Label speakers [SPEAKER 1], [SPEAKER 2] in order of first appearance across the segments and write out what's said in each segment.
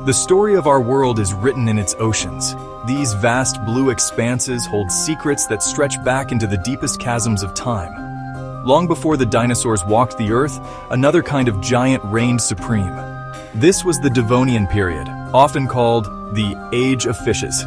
[SPEAKER 1] The story of our world is written in its oceans. These vast blue expanses hold secrets that stretch back into the deepest chasms of time. Long before the dinosaurs walked the earth, another kind of giant reigned supreme. This was the Devonian period, often called the Age of Fishes.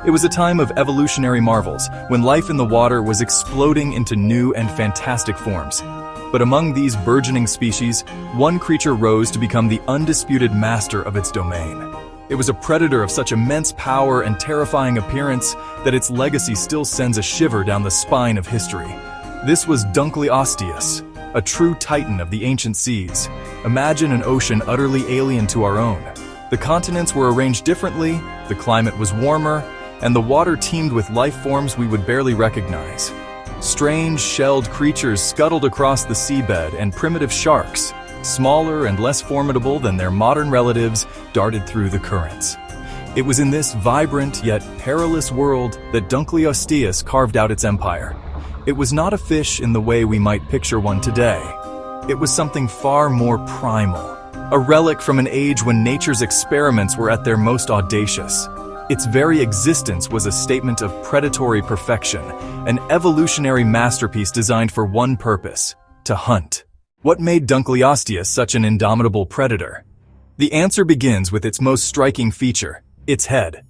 [SPEAKER 1] It was a time of evolutionary marvels, when life in the water was exploding into new and fantastic forms. But among these burgeoning species, one creature rose to become the undisputed master of its domain. It was a predator of such immense power and terrifying appearance that its legacy still sends a shiver down the spine of history. This was Dunkleosteus, a true titan of the ancient seas. Imagine an ocean utterly alien to our own. The continents were arranged differently, the climate was warmer, and the water teemed with life forms we would barely recognize. Strange, shelled creatures scuttled across the seabed, and primitive sharks, smaller and less formidable than their modern relatives, darted through the currents. It was in this vibrant yet perilous world that Dunkleosteus carved out its empire. It was not a fish in the way we might picture one today. It was something far more primal, a relic from an age when nature's experiments were at their most audacious. Its very existence was a statement of predatory perfection, an evolutionary masterpiece designed for one purpose: to hunt. What made Dunkleosteus such an indomitable predator? The answer begins with its most striking feature: its head.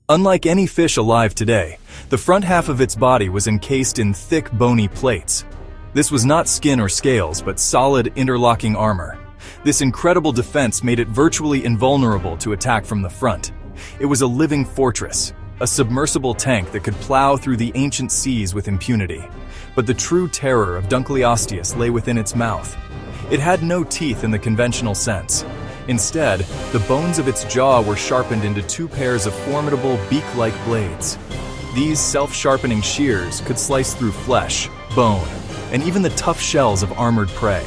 [SPEAKER 1] Unlike any fish alive today, the front half of its body was encased in thick, bony plates. This was not skin or scales, but solid, interlocking armor. This incredible defense made it virtually invulnerable to attack from the front. It was a living fortress, a submersible tank that could plow through the ancient seas with impunity. But the true terror of Dunkleosteus lay within its mouth. It had no teeth in the conventional sense. Instead, the bones of its jaw were sharpened into two pairs of formidable beak-like blades. These self-sharpening shears could slice through flesh, bone, and even the tough shells of armored prey.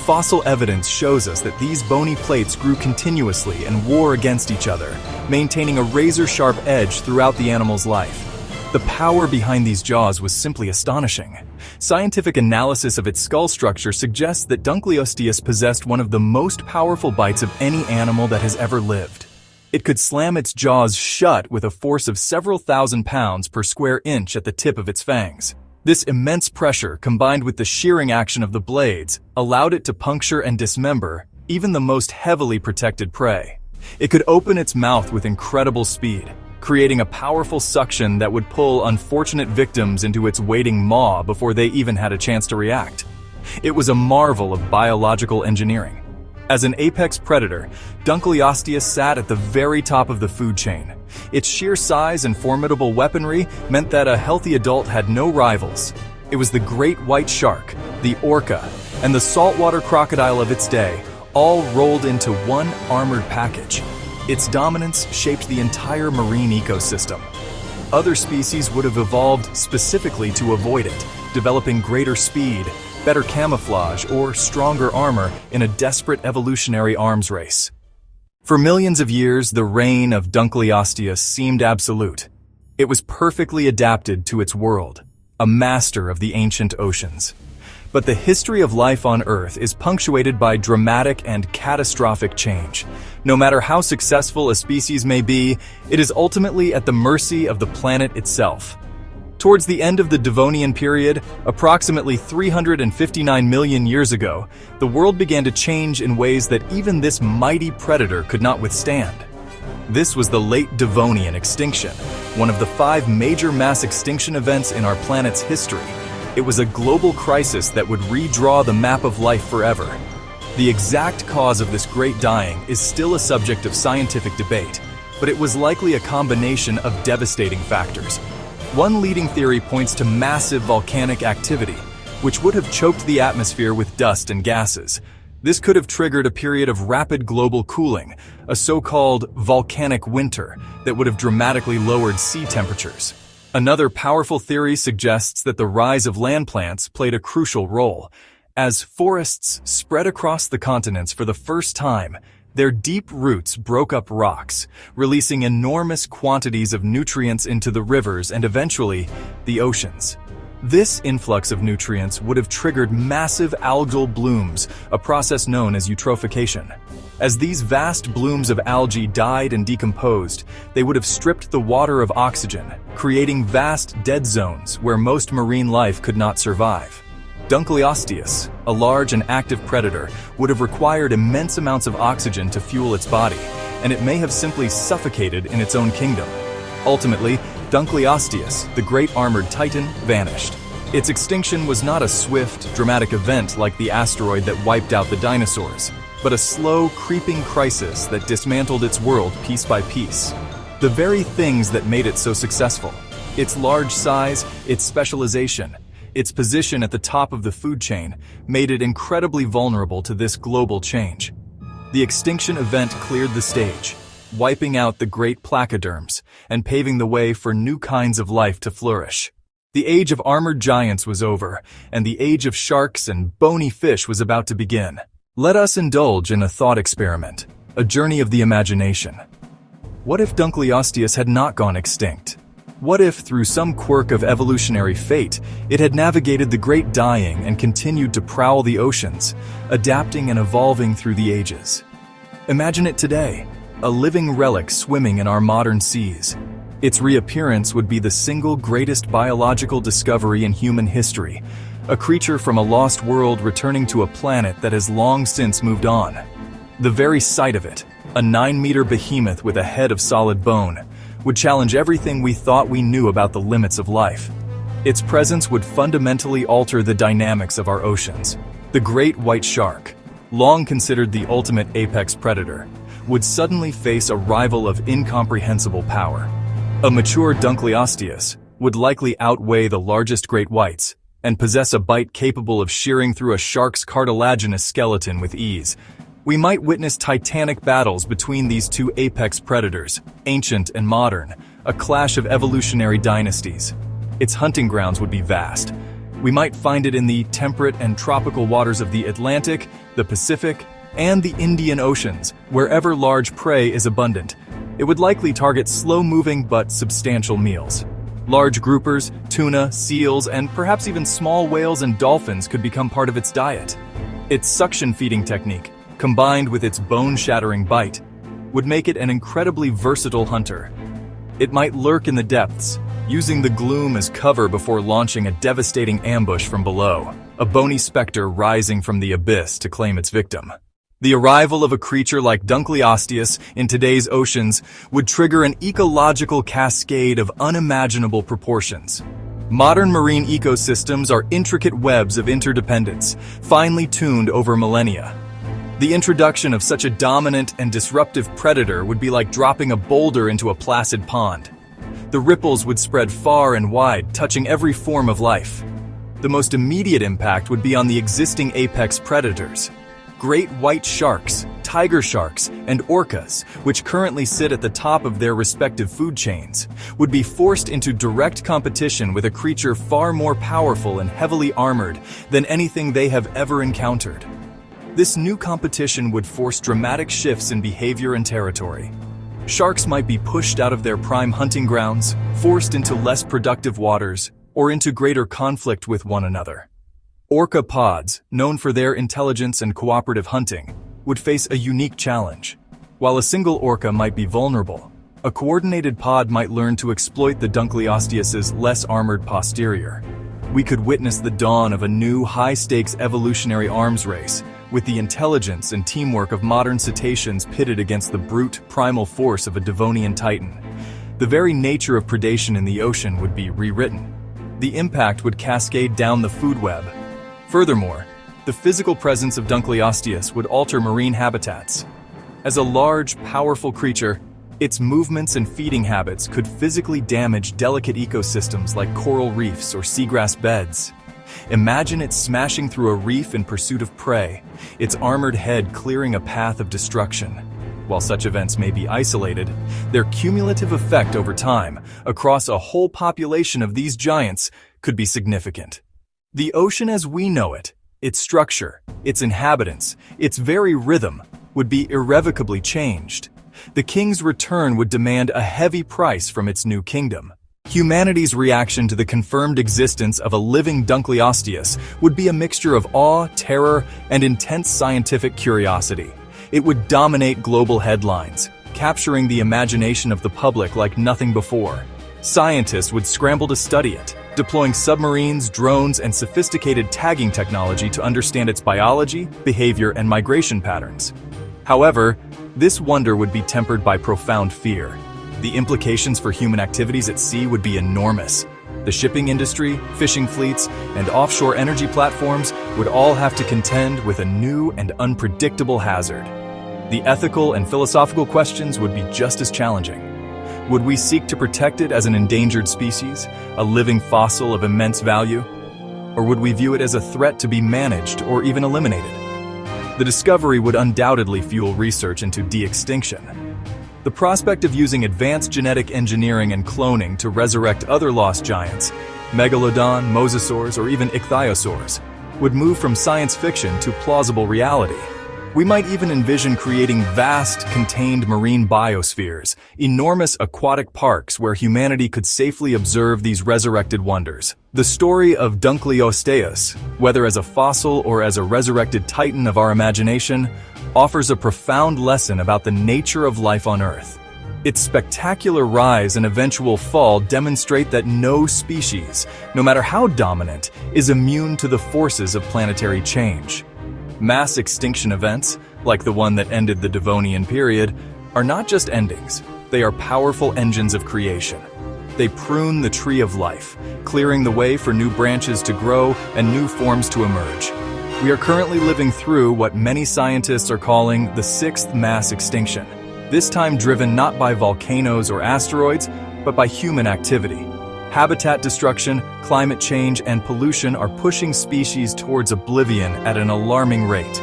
[SPEAKER 1] Fossil evidence shows us that these bony plates grew continuously and wore against each other, maintaining a razor-sharp edge throughout the animal's life. The power behind these jaws was simply astonishing. Scientific analysis of its skull structure suggests that Dunkleosteus possessed one of the most powerful bites of any animal that has ever lived. It could slam its jaws shut with a force of several thousand pounds per square inch at the tip of its fangs. This immense pressure, combined with the shearing action of the blades, allowed it to puncture and dismember even the most heavily protected prey. It could open its mouth with incredible speed, creating a powerful suction that would pull unfortunate victims into its waiting maw before they even had a chance to react. It was a marvel of biological engineering. As an apex predator, Dunkleosteus sat at the very top of the food chain. Its sheer size and formidable weaponry meant that a healthy adult had no rivals. It was the great white shark, the orca, and the saltwater crocodile of its day, all rolled into one armored package. Its dominance shaped the entire marine ecosystem. Other species would have evolved specifically to avoid it, developing greater speed, better camouflage, or stronger armor in a desperate evolutionary arms race. For millions of years, the reign of Dunkleosteus seemed absolute. It was perfectly adapted to its world, a master of the ancient oceans. But the history of life on Earth is punctuated by dramatic and catastrophic change. No matter how successful a species may be, it is ultimately at the mercy of the planet itself. Towards the end of the Devonian period, approximately 359 million years ago, the world began to change in ways that even this mighty predator could not withstand. This was the late Devonian extinction, one of the 5 major mass extinction events in our planet's history. It was a global crisis that would redraw the map of life forever. The exact cause of this great dying is still a subject of scientific debate, but it was likely a combination of devastating factors. One leading theory points to massive volcanic activity, which would have choked the atmosphere with dust and gases. This could have triggered a period of rapid global cooling, a so-called volcanic winter that would have dramatically lowered sea temperatures. Another powerful theory suggests that the rise of land plants played a crucial role. As forests spread across the continents for the first time, their deep roots broke up rocks, releasing enormous quantities of nutrients into the rivers and eventually the oceans. This influx of nutrients would have triggered massive algal blooms, a process known as eutrophication. As these vast blooms of algae died and decomposed, they would have stripped the water of oxygen, creating vast dead zones where most marine life could not survive. Dunkleosteus, a large and active predator, would have required immense amounts of oxygen to fuel its body, and it may have simply suffocated in its own kingdom. Ultimately, Dunkleosteus, the great armored titan, vanished. Its extinction was not a swift, dramatic event like the asteroid that wiped out the dinosaurs, but a slow, creeping crisis that dismantled its world piece by piece. The very things that made it so successful, its large size, its specialization, its position at the top of the food chain, made it incredibly vulnerable to this global change. The extinction event cleared the stage, wiping out the great placoderms and paving the way for new kinds of life to flourish. The age of armored giants was over, and the age of sharks and bony fish was about to begin. Let us indulge in a thought experiment, a journey of the imagination. What if Dunkleosteus had not gone extinct? What if, through some quirk of evolutionary fate, it had navigated the great dying and continued to prowl the oceans, adapting and evolving through the ages? Imagine it today, a living relic swimming in our modern seas. Its reappearance would be the single greatest biological discovery in human history, a creature from a lost world returning to a planet that has long since moved on. The very sight of it, a 9-meter behemoth with a head of solid bone, would challenge everything we thought we knew about the limits of life. Its presence would fundamentally alter the dynamics of our oceans. The great white shark, long considered the ultimate apex predator, would suddenly face a rival of incomprehensible power. A mature Dunkleosteus would likely outweigh the largest great whites and possess a bite capable of shearing through a shark's cartilaginous skeleton with ease. We might witness titanic battles between these two apex predators, ancient and modern, a clash of evolutionary dynasties. Its hunting grounds would be vast. We might find it in the temperate and tropical waters of the Atlantic, the Pacific, and the Indian Oceans, wherever large prey is abundant. It would likely target slow-moving but substantial meals. Large groupers, tuna, seals, and perhaps even small whales and dolphins could become part of its diet. Its suction-feeding technique, combined with its bone-shattering bite, would make it an incredibly versatile hunter. It might lurk in the depths, using the gloom as cover before launching a devastating ambush from below, a bony specter rising from the abyss to claim its victim. The arrival of a creature like Dunkleosteus in today's oceans would trigger an ecological cascade of unimaginable proportions. Modern marine ecosystems are intricate webs of interdependence, finely tuned over millennia. The introduction of such a dominant and disruptive predator would be like dropping a boulder into a placid pond. The ripples would spread far and wide, touching every form of life. The most immediate impact would be on the existing apex predators. Great white sharks, tiger sharks, and orcas, which currently sit at the top of their respective food chains, would be forced into direct competition with a creature far more powerful and heavily armored than anything they have ever encountered. This new competition would force dramatic shifts in behavior and territory. Sharks might be pushed out of their prime hunting grounds, forced into less productive waters, or into greater conflict with one another. Orca pods, known for their intelligence and cooperative hunting, would face a unique challenge. While a single orca might be vulnerable, a coordinated pod might learn to exploit the Dunkleosteus's less armored posterior. We could witness the dawn of a new high-stakes evolutionary arms race, with the intelligence and teamwork of modern cetaceans pitted against the brute, primal force of a Devonian titan. The very nature of predation in the ocean would be rewritten. The impact would cascade down the food web. Furthermore, the physical presence of Dunkleosteus would alter marine habitats. As a large, powerful creature, its movements and feeding habits could physically damage delicate ecosystems like coral reefs or seagrass beds. Imagine it smashing through a reef in pursuit of prey, its armored head clearing a path of destruction. While such events may be isolated, their cumulative effect over time, across a whole population of these giants, could be significant. The ocean as we know it, its structure, its inhabitants, its very rhythm, would be irrevocably changed. The king's return would demand a heavy price from its new kingdom. Humanity's reaction to the confirmed existence of a living Dunkleosteus would be a mixture of awe, terror, and intense scientific curiosity. It would dominate global headlines, capturing the imagination of the public like nothing before. Scientists would scramble to study it, deploying submarines, drones, and sophisticated tagging technology to understand its biology, behavior, and migration patterns. However, this wonder would be tempered by profound fear. The implications for human activities at sea would be enormous. The shipping industry, fishing fleets, and offshore energy platforms would all have to contend with a new and unpredictable hazard. The ethical and philosophical questions would be just as challenging. Would we seek to protect it as an endangered species, a living fossil of immense value? Or would we view it as a threat to be managed or even eliminated? The discovery would undoubtedly fuel research into de-extinction. The prospect of using advanced genetic engineering and cloning to resurrect other lost giants, megalodon, mosasaurs, or even ichthyosaurs, would move from science fiction to plausible reality. We might even envision creating vast, contained marine biospheres, enormous aquatic parks where humanity could safely observe these resurrected wonders. The story of Dunkleosteus, whether as a fossil or as a resurrected titan of our imagination, offers a profound lesson about the nature of life on Earth. Its spectacular rise and eventual fall demonstrate that no species, no matter how dominant, is immune to the forces of planetary change. Mass extinction events, like the one that ended the Devonian period, are not just endings, they are powerful engines of creation. They prune the tree of life, clearing the way for new branches to grow and new forms to emerge. We are currently living through what many scientists are calling the sixth mass extinction, this time driven not by volcanoes or asteroids, but by human activity. Habitat destruction, climate change, and pollution are pushing species towards oblivion at an alarming rate.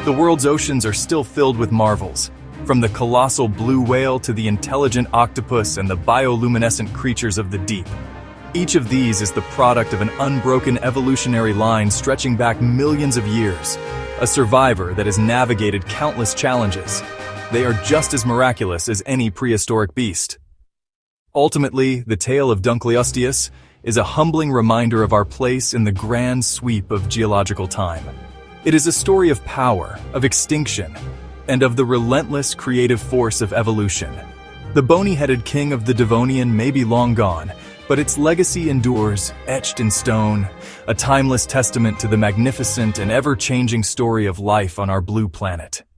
[SPEAKER 1] The world's oceans are still filled with marvels, from the colossal blue whale to the intelligent octopus and the bioluminescent creatures of the deep. Each of these is the product of an unbroken evolutionary line stretching back millions of years, a survivor that has navigated countless challenges. They are just as miraculous as any prehistoric beast. Ultimately, the tale of Dunkleosteus is a humbling reminder of our place in the grand sweep of geological time. It is a story of power, of extinction, and of the relentless creative force of evolution. The bony-headed king of the Devonian may be long gone, but its legacy endures, etched in stone, a timeless testament to the magnificent and ever-changing story of life on our blue planet.